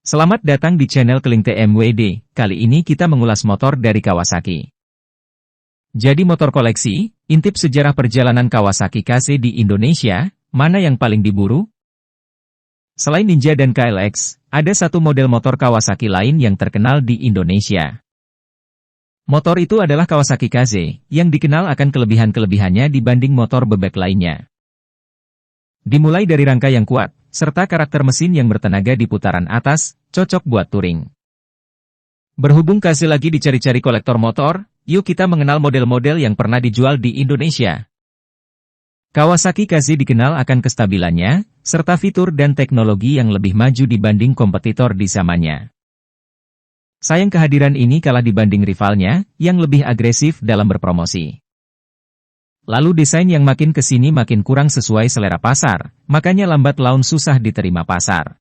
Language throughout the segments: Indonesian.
Selamat datang di channel Keling TMWD. Kali ini kita mengulas motor dari Kawasaki. Jadi motor koleksi, intip sejarah perjalanan Kawasaki KZ di Indonesia, mana yang paling diburu? Selain Ninja dan KLX, ada satu model motor Kawasaki lain yang terkenal di Indonesia. Motor itu adalah Kawasaki KZ, yang dikenal akan kelebihan-kelebihannya dibanding motor bebek lainnya. Dimulai dari rangka yang kuat, serta karakter mesin yang bertenaga di putaran atas, cocok buat touring. Berhubung KZ lagi dicari-cari kolektor motor, yuk kita mengenal model-model yang pernah dijual di Indonesia. Kawasaki KZ dikenal akan kestabilannya, serta fitur dan teknologi yang lebih maju dibanding kompetitor di zamannya. Sayang kehadiran ini kalah dibanding rivalnya, yang lebih agresif dalam berpromosi. Lalu desain yang makin kesini makin kurang sesuai selera pasar, makanya lambat laun susah diterima pasar.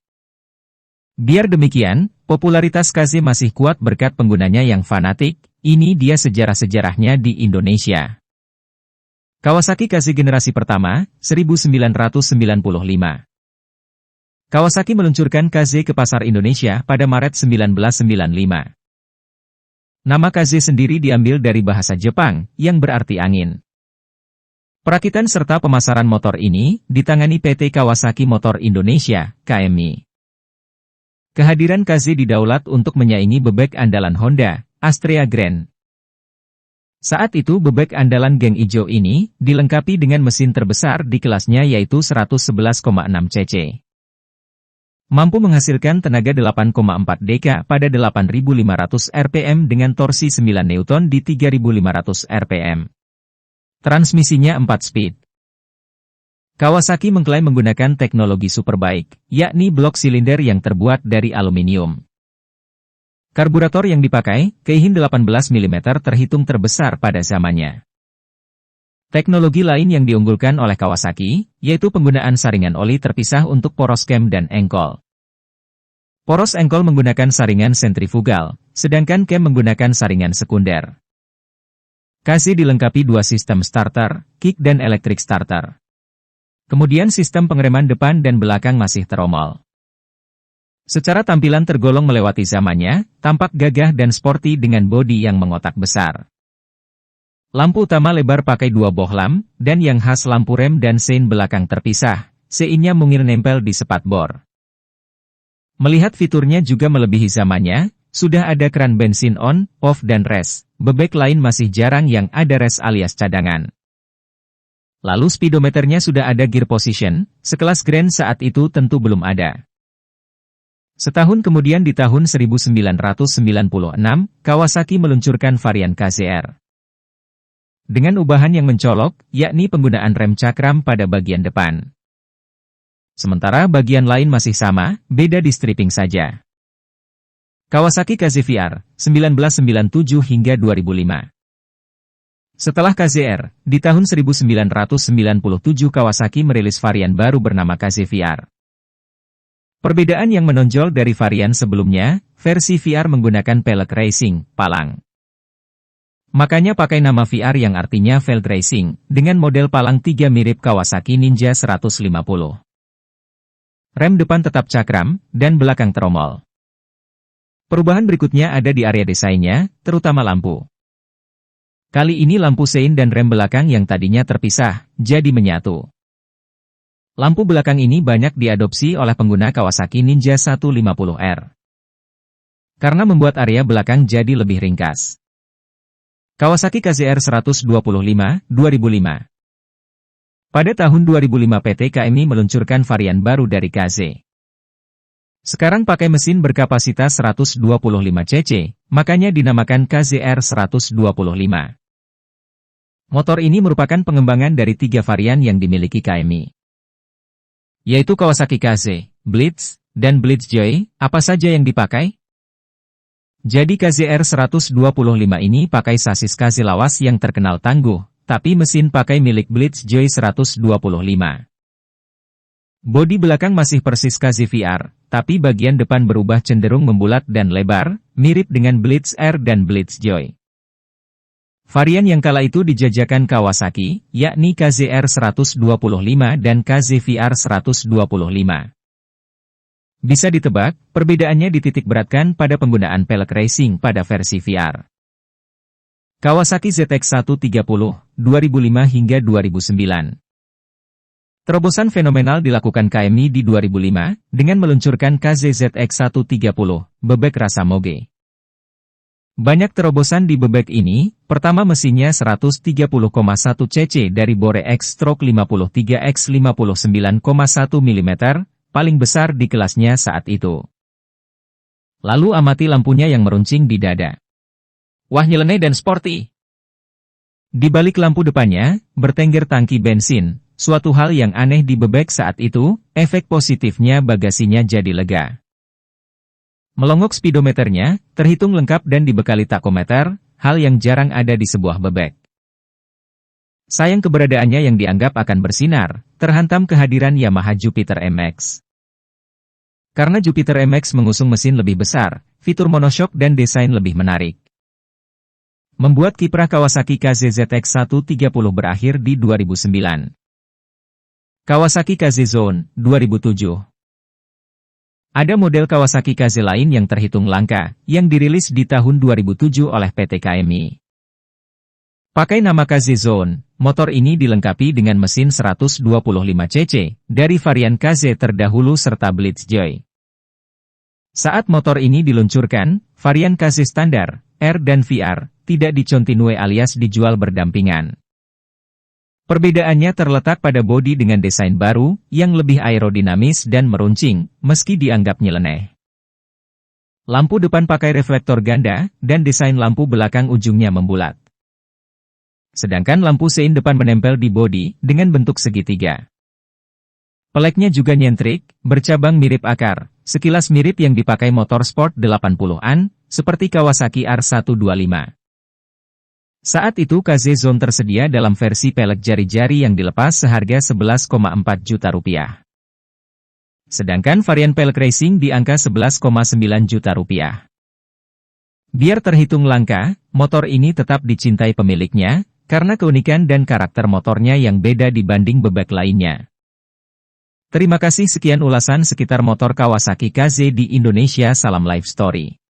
Biar demikian, popularitas KZ masih kuat berkat penggunanya yang fanatik. Ini dia sejarah-sejarahnya di Indonesia. Kawasaki KZ generasi pertama, 1995. Kawasaki meluncurkan KZ ke pasar Indonesia pada Maret 1995. Nama KZ sendiri diambil dari bahasa Jepang, yang berarti angin. Perakitan serta pemasaran motor ini ditangani PT Kawasaki Motor Indonesia, KMI. Kehadiran KZ didaulat untuk menyaingi bebek andalan Honda, Astrea Grand. Saat itu bebek andalan geng ijo ini dilengkapi dengan mesin terbesar di kelasnya yaitu 111,6 cc. Mampu menghasilkan tenaga 8,4 dk pada 8.500 rpm dengan torsi 9 Newton di 3.500 rpm. Transmisinya 4 speed. Kawasaki mengklaim menggunakan teknologi superbike, yakni blok silinder yang terbuat dari aluminium. Karburator yang dipakai, Keihin 18 mm terhitung terbesar pada zamannya. Teknologi lain yang diunggulkan oleh Kawasaki, yaitu penggunaan saringan oli terpisah untuk poros cam dan engkol. Poros engkol menggunakan saringan sentrifugal, sedangkan cam menggunakan saringan sekunder. KZ dilengkapi dua sistem starter, kick dan electric starter. Kemudian sistem pengereman depan dan belakang masih teromol. Secara tampilan tergolong melewati zamannya, tampak gagah dan sporty dengan bodi yang mengotak besar. Lampu utama lebar pakai dua bohlam, dan yang khas lampu rem dan sein belakang terpisah, seinnya mungil nempel di sepat bor. Melihat fiturnya juga melebihi zamannya, sudah ada keran bensin on, off dan res. Bebek lain masih jarang yang ada res alias cadangan. Lalu speedometernya sudah ada gear position, sekelas Grand saat itu tentu belum ada. Setahun kemudian di tahun 1996, Kawasaki meluncurkan varian KZR. Dengan ubahan yang mencolok, yakni penggunaan rem cakram pada bagian depan. Sementara bagian lain masih sama, beda di stripping saja. Kawasaki KZ VR, 1997 hingga 2005. Setelah KZR, di tahun 1997 Kawasaki merilis varian baru bernama KZ VR. Perbedaan yang menonjol dari varian sebelumnya, versi VR menggunakan pelek racing, palang. Makanya pakai nama VR yang artinya Veld Racing, dengan model palang 3 mirip Kawasaki Ninja 150. Rem depan tetap cakram, dan belakang teromol. Perubahan berikutnya ada di area desainnya, terutama lampu. Kali ini lampu sein dan rem belakang yang tadinya terpisah, jadi menyatu. Lampu belakang ini banyak diadopsi oleh pengguna Kawasaki Ninja 150R. Karena membuat area belakang jadi lebih ringkas. Kawasaki KZR 125, 2005. Pada tahun 2005 PT KMI meluncurkan varian baru dari KZ. Sekarang pakai mesin berkapasitas 125 cc, makanya dinamakan KZR 125. Motor ini merupakan pengembangan dari 3 varian yang dimiliki KMI. Yaitu Kawasaki KZ, Blitz, dan Blitz Joy. Apa saja yang dipakai? Jadi KZR 125 ini pakai sasis KZ lawas yang terkenal tangguh, tapi mesin pakai milik Blitz Joy 125. Bodi belakang masih persis KZ VR, tapi bagian depan berubah cenderung membulat dan lebar, mirip dengan Blitz R dan Blitz Joy. Varian yang kala itu dijajakan Kawasaki, yakni KZR 125 dan KZ VR 125. Bisa ditebak, perbedaannya dititik beratkan pada penggunaan pelek racing pada versi VR. Kawasaki ZX130, 2005 hingga 2009. Terobosan fenomenal dilakukan KMI di 2005, dengan meluncurkan KZZX130, bebek rasa moge. Banyak terobosan di bebek ini. Pertama, mesinnya 130,1 cc dari bore X-Stroke 53X 59,1 mm, paling besar di kelasnya saat itu. Lalu amati lampunya yang meruncing di dada. Wah, nyeleneh dan sporty. Di balik lampu depannya, bertengger tangki bensin, suatu hal yang aneh di bebek saat itu. Efek positifnya bagasinya jadi lega. Melongok speedometernya, terhitung lengkap dan dibekali takometer, hal yang jarang ada di sebuah bebek. Sayang keberadaannya yang dianggap akan bersinar, terhantam kehadiran Yamaha Jupiter MX. Karena Jupiter MX mengusung mesin lebih besar, fitur monoshock dan desain lebih menarik, membuat kiprah Kawasaki KZZX130 berakhir di 2009. Kawasaki KZ Zone, 2007. Ada model Kawasaki KZ lain yang terhitung langka, yang dirilis di tahun 2007 oleh PT KMI. Pakai nama KZ Zone, motor ini dilengkapi dengan mesin 125 cc, dari varian KZ terdahulu serta Blitzjoy. Saat motor ini diluncurkan, varian KZ standar, R dan VR, tidak dicontinue alias dijual berdampingan. Perbedaannya terletak pada bodi dengan desain baru, yang lebih aerodinamis dan meruncing, meski dianggap nyeleneh. Lampu depan pakai reflektor ganda, dan desain lampu belakang ujungnya membulat. Sedangkan lampu sein depan menempel di bodi, dengan bentuk segitiga. Peleknya juga nyentrik, bercabang mirip akar, sekilas mirip yang dipakai motor sport 80-an, seperti Kawasaki R125. Saat itu KZ Zone tersedia dalam versi pelek jari-jari yang dilepas seharga 11,4 juta rupiah. Sedangkan varian pelek racing di angka 11,9 juta rupiah. Biar terhitung langka, motor ini tetap dicintai pemiliknya, karena keunikan dan karakter motornya yang beda dibanding bebek lainnya. Terima kasih, sekian ulasan sekitar motor Kawasaki KZ di Indonesia. Salam Life Story.